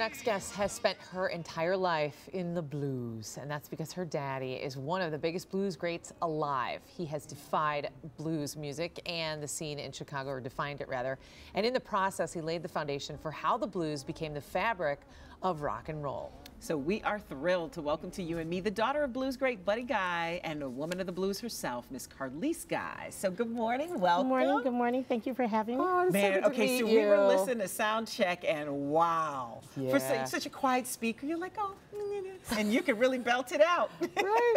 next guest has spent her entire life in the blues, and that's because her daddy is one of the biggest blues greats alive. He has defied blues music and the scene in Chicago, or defined it rather, and in the process, he laid the foundation for how the blues became the fabric of rock and roll. So we are thrilled to welcome to you and me the daughter of blues great Buddy Guy and a woman of the blues herself, Miss Carlise Guy. So good morning, welcome. Good morning, good morning. Thank you for having me. Oh, Man, okay, so we were listening to sound check and wow. Yeah. For such a quiet speaker, you're like, oh, and you can really belt it out. Right?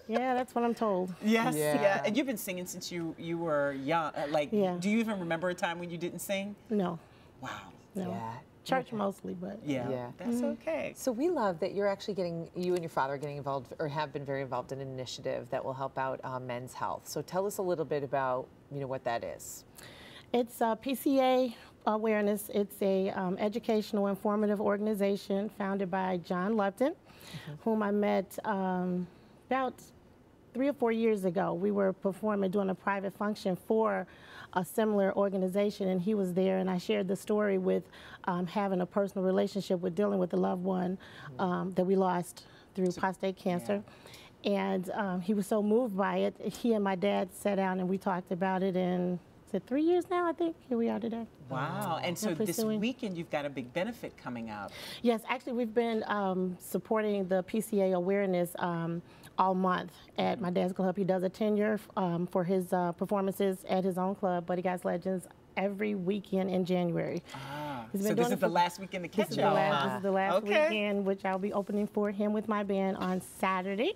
Yeah, that's what I'm told. Yes, Yeah. yeah. And you've been singing since you were young. Yeah. Do you even remember a time when you didn't sing? No, Wow. no. Yeah. Church mostly, but. Yeah, that's okay. So we love that you're actually you and your father are getting involved, or have been very involved in an initiative that will help out men's health. So tell us a little bit about, what that is. It's PCA awareness. It's a educational, informative organization founded by John Lupton, whom I met about 3 or 4 years ago. We were doing a private function for a similar organization, and he was there, and I shared the story with having a personal relationship with dealing with a loved one that we lost through prostate cancer. Yeah. And he was so moved by it. He and my dad sat down and we talked about it, and is it 3 years now, I think? Here we are today. Wow, and so this weekend you've got a big benefit coming up. Yes, actually we've been supporting the PCA awareness all month at my dad's club. He does a tenure for his performances at his own club, Buddy Guys Legends, every weekend in January. Ah, so this is the last weekend to catch y'all. This is the last weekend, which I'll be opening for him with my band on Saturday.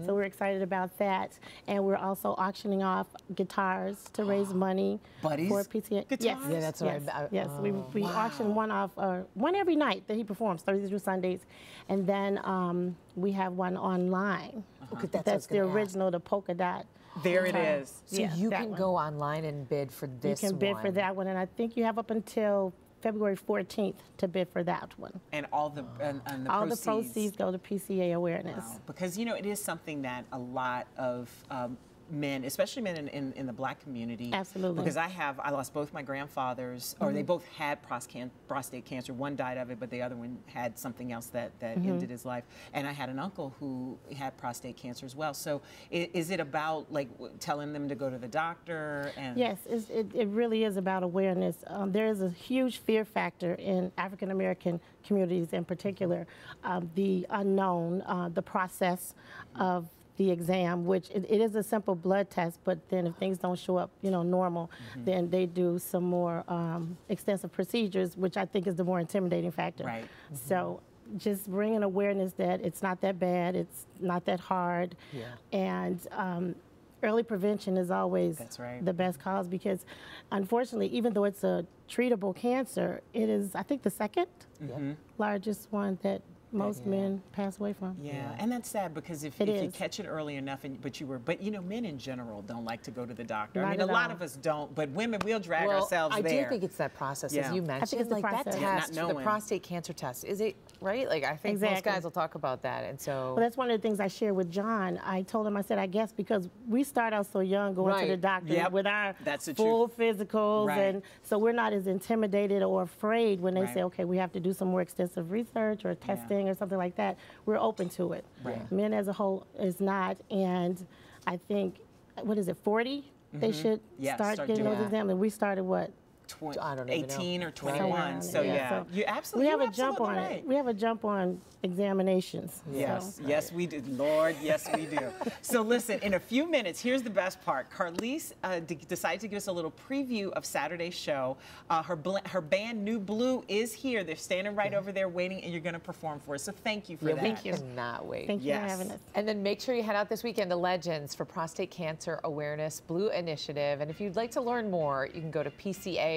So we're excited about that. And we're also auctioning off guitars to raise money Buddies? for PCA. Guitars? Yes. Yeah, that's right. Yes, we auction one off, one every night that he performs, Thursdays through Sundays. And then we have one online. That's the original, the polka dot. There it is. So you can go online and bid for this one. You can bid for that one, and I think you have up until February 14th to bid for that one. And all the all the proceeds go to PCA awareness. Wow. Because it is something that a lot of men, especially men in the Black community. Absolutely. Because I lost both my grandfathers, or they both had prostate cancer. One died of it, but the other one had something else that ended his life. And I had an uncle who had prostate cancer as well. So is it about telling them to go to the doctor? And yes, it really is about awareness. There is a huge fear factor in African American communities in particular. The unknown, the process of the exam, which it is a simple blood test, but then if things don't show up, normal, then they do some more extensive procedures, which I think is the more intimidating factor. Right. So just bringing awareness that it's not that bad, it's not that hard, and early prevention is always the best cause, because unfortunately, even though it's a treatable cancer, it is, I think, the second largest one that most men pass away from. Yeah, and that's sad, because if you catch it early enough, but men in general don't like to go to the doctor. I mean, a lot of us don't, but women, we'll drag ourselves there. I do think it's that process, as you mentioned. I think it's the process. That test, the prostate cancer test, is it right? I think most guys will talk about that, and so. Well, that's one of the things I shared with John. I told him, I said, I guess because we start out so young going to the doctor with our full physicals, and so we're not as intimidated or afraid when they say, okay, we have to do some more extensive research or testing or something like that. We're open to it. Men as a whole is not, and I think, 40? They should start getting those exams, and we started what? I don't 18 or 21. So so you absolutely. We have a jump on it. We have a jump on examinations. Yes, yes we do. Lord, yes we do. So listen, in a few minutes, here's the best part. Carlise decided to give us a little preview of Saturday's show. Her band New Blue is here. They're standing right over there waiting, and you're going to perform for us. So thank you for that. Thank you. Cannot wait. Thank you for having us. And then make sure you head out this weekend to Legends for Prostate Cancer Awareness Blue Initiative. And if you'd like to learn more, you can go to PCAblue.org.